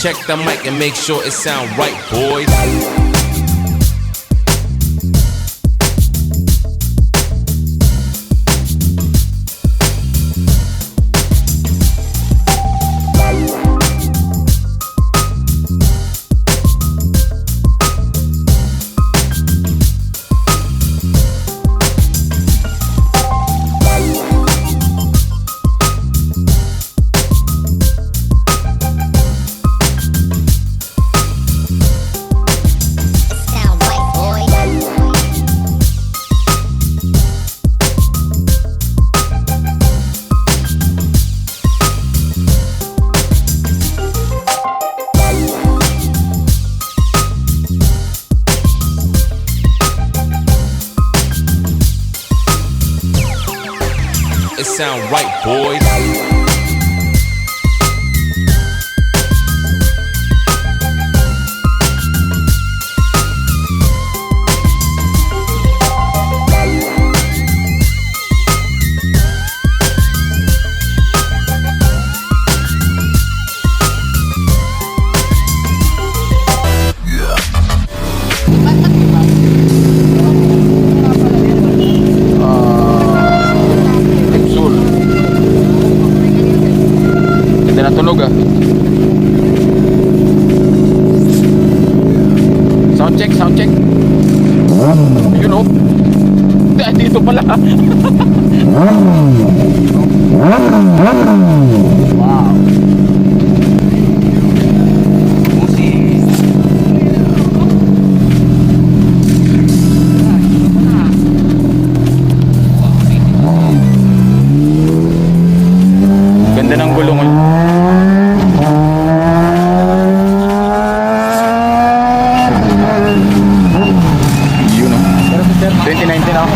check the mic and make sure it sound right, boys. It sound right, boys. Natunog ah. Sound check, sound check. You know. Dito pala. Wow. Ganda ng gulong. Yun o. 2019 ako.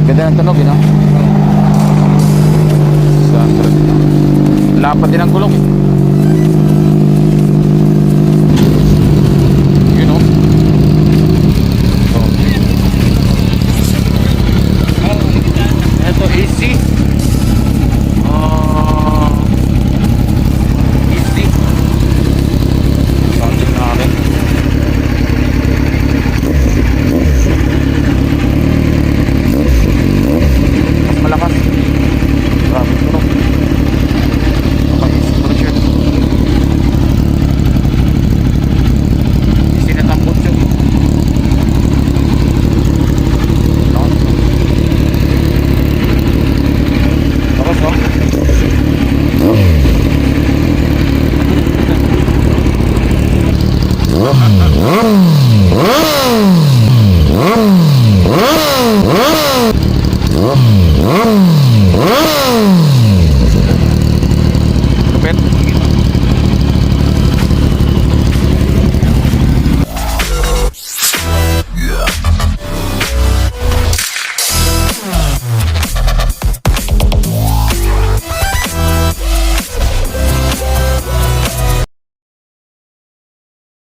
Ganda ng tunog yun o. Lapad din ang gulong eh.